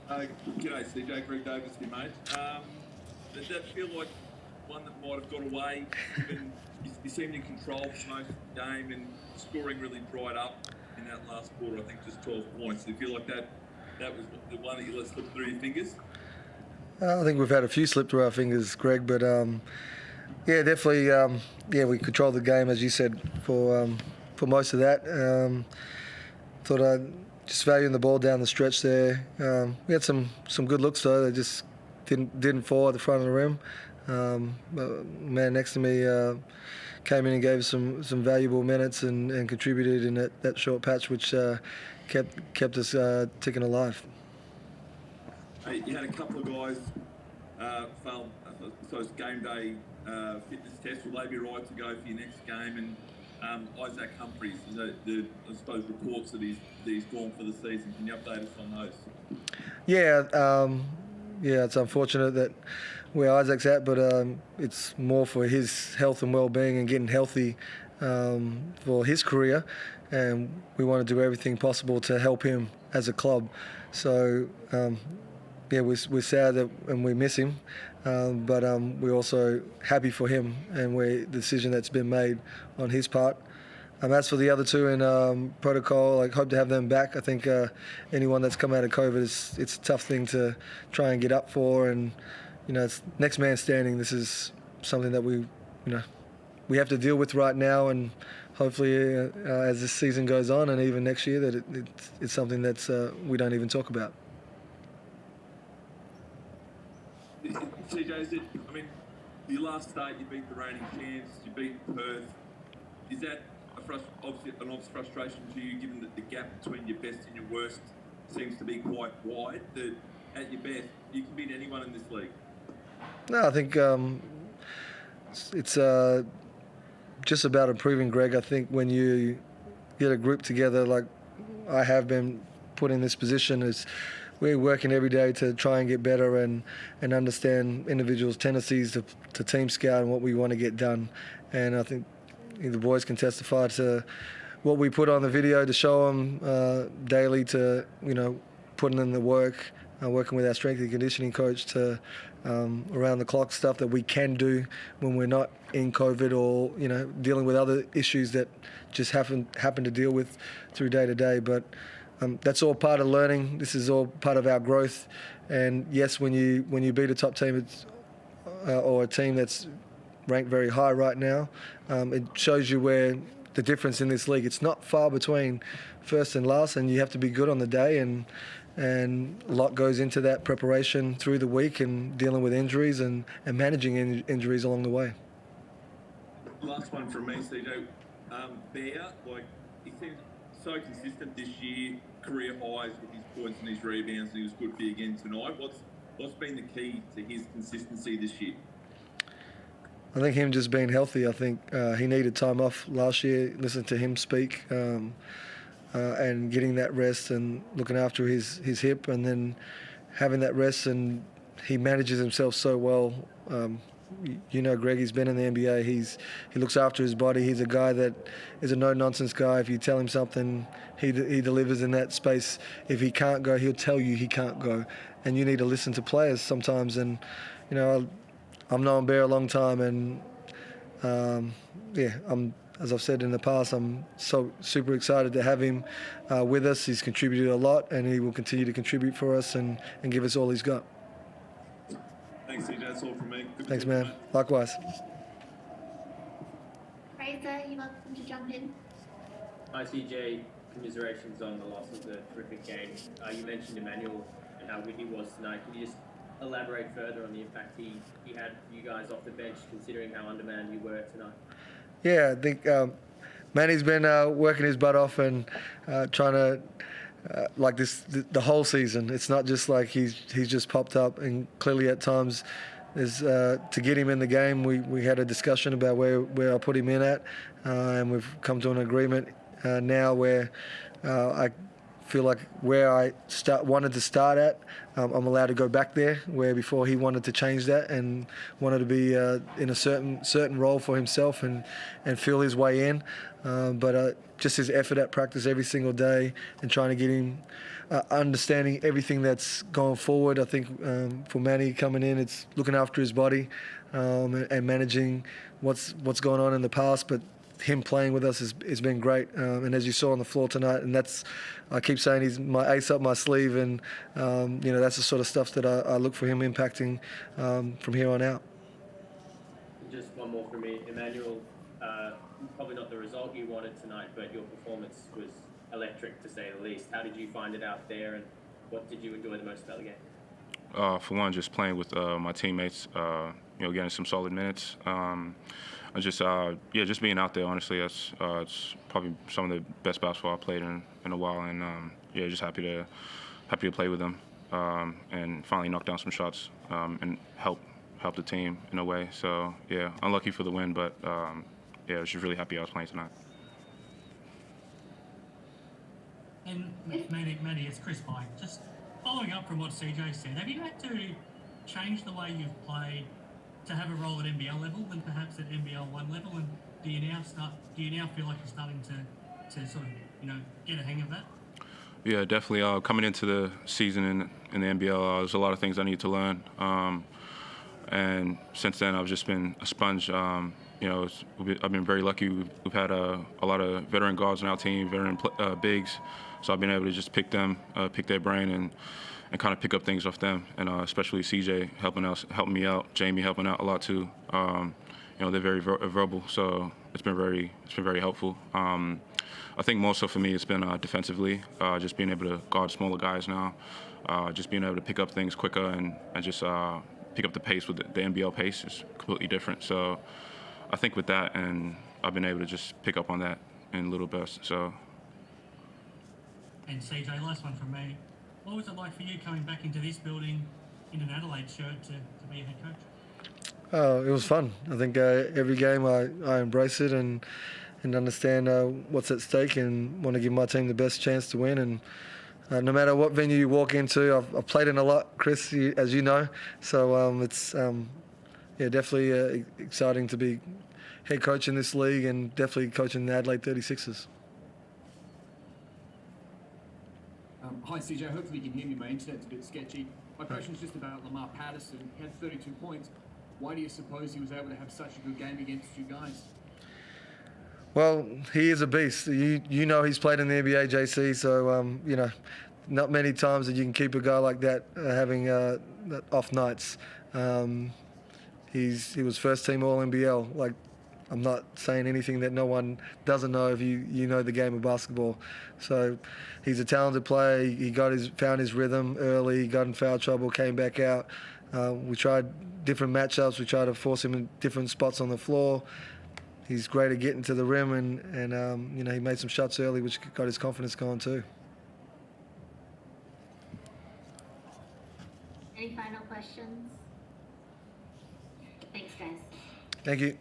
G'day, CJ. Greg Davis here, mate. Does that feel like one that might have got away, given you seemed in control for most of the game and scoring really dried up in that last quarter? I think just 12 points. Do you feel like that was the one that you let slip through your fingers? I think we've had a few slip through our fingers, Greg, but yeah, definitely, we controlled the game, as you said, for most of that. Thought I'd just valuing the ball down the stretch there. We had some good looks though. They just didn't fall at the front of the rim. But man next to me came in and gave some valuable minutes and contributed in that short patch, which kept us ticking alive. Hey, you had a couple of guys fail, game day fitness test. Will they be right to go for your next game? And Isaac Humphries, I suppose reports that he's gone for the season. Can you update us on those? Yeah, it's unfortunate that where Isaac's at, but it's more for his health and well-being and getting healthy for his career, and we want to do everything possible to help him as a club. So we're sad that and we miss him, but we're also happy for him and the decision that's been made on his part. As for the other two in protocol, I hope to have them back. I think anyone that's come out of COVID, it's a tough thing to try and get up for, and it's next man standing. This is something that we have to deal with right now, and hopefully as this season goes on and even next year that it's something that's we don't even talk about. CJ, your last start, you beat the reigning champs, you beat Perth. Is that obviously an obvious frustration to you, given that the gap between your best and your worst seems to be quite wide? That at your best, you can beat anyone in this league. No, I think it's just about improving, Greg. I think when you get a group together, like I have been put in this position, is we're working every day to try and get better and understand individuals' tendencies to team scout and what we want to get done. And I think the boys can testify to what we put on the video to show them daily, to putting in the work, working with our strength and conditioning coach to around the clock stuff that we can do when we're not in COVID or dealing with other issues that just happen to deal with through day to day. But that's all part of learning. This is all part of our growth. And yes, when you beat a top team, or a team that's ranked very high right now, it shows you where the difference in this league. It's not far between first and last, and you have to be good on the day, and a lot goes into that preparation through the week and dealing with injuries and managing injuries along the way. Last one from me, CJ. Bear, he seems so consistent this year, career highs with his points and his rebounds, and he was good for you again tonight. What's been the key to his consistency this year? I think him just being healthy. I think he needed time off last year. Listen to him speak, and getting that rest and looking after his hip, and then having that rest. And he manages himself so well. Greg, he's been in the NBA. He looks after his body. He's a guy that is a no-nonsense guy. If you tell him something, he delivers in that space. If he can't go, he'll tell you he can't go. And you need to listen to players sometimes. And I've known Bear a long time, and as I've said in the past, I'm so super excited to have him with us. He's contributed a lot, and he will continue to contribute for us and give us all he's got. Thanks, CJ. That's all from me. Thanks, man. Likewise. Fraser, you're welcome to jump in. Hi, CJ. Commiserations on the loss of the terrific game. You mentioned Emmanuel and how good he was tonight. Can you just elaborate further on the impact he had for you guys off the bench, considering how undermanned you were tonight? Yeah, I think Manny's been working his butt off and trying to the whole season. It's not just like he's just popped up, and clearly at times is to get him in the game. We had a discussion about where I put him in at, and we've come to an agreement now where I feel like where I wanted to start at, I'm allowed to go back there, where before he wanted to change that and wanted to be in a certain role for himself and feel his way in. But just his effort at practice every single day and trying to get him understanding everything that's going forward. I think for Manny coming in, it's looking after his body and managing what's going on in the past, but him playing with us has been great, and as you saw on the floor tonight, and I keep saying he's my ace up my sleeve, and that's the sort of stuff that I look for him impacting from here on out. Just one more from me, Emmanuel. Probably not the result you wanted tonight, but your performance was electric to say the least. How did you find it out there, and what did you enjoy the most about the game? For one, just playing with my teammates, getting some solid minutes. And just being out there, honestly, it's probably some of the best basketball I've played in a while, and just happy to play with them and finally knock down some shots and help the team in a way. So yeah, unlucky for the win, but I was just really happy I was playing tonight. And Manny, it's Chris Pike. Just following up from what CJ said, have you had to change the way you've played to have a role at NBL level than perhaps at NBL 1 level? And do you now feel like you're starting to sort of get a hang of that? Yeah, definitely. Coming into the season in the NBL, there's a lot of things I need to learn. And since then, I've just been a sponge. I've been very lucky. We've had a lot of veteran guards on our team, veteran bigs. So I've been able to just pick their brain and kind of pick up things off them. And especially CJ helping me out, Jamie helping out a lot too. They're very verbal, so it's been very helpful. I think more so for me, it's been defensively, just being able to guard smaller guys now, just being able to pick up things quicker and just pick up the pace with the NBL pace is completely different. So I think with that, and I've been able to just pick up on that in little bursts. So. And CJ, last one from me. What was it like for you coming back into this building in an Adelaide shirt to be a head coach? It was fun. I think every game I embrace it and understand what's at stake and want to give my team the best chance to win. And no matter what venue you walk into, I've played in a lot, Chris, as you know. So it's definitely exciting to be head coach in this league and definitely coaching the Adelaide 36ers. Hi CJ, hopefully you can hear me. My internet's a bit sketchy. My question's just about Lamar Patterson. He had 32 points. Why do you suppose he was able to have such a good game against you guys? Well, he is a beast. You know he's played in the NBA, JC, so not many times that you can keep a guy like that having off nights. He was first team All NBL. Like, I'm not saying anything that no one doesn't know if you know the game of basketball. So he's a talented player. He found his rhythm early, got in foul trouble, came back out. We tried different matchups. We tried to force him in different spots on the floor. He's great at getting to the rim, and he made some shots early, which got his confidence going too. Any final questions? Thanks, guys. Thank you.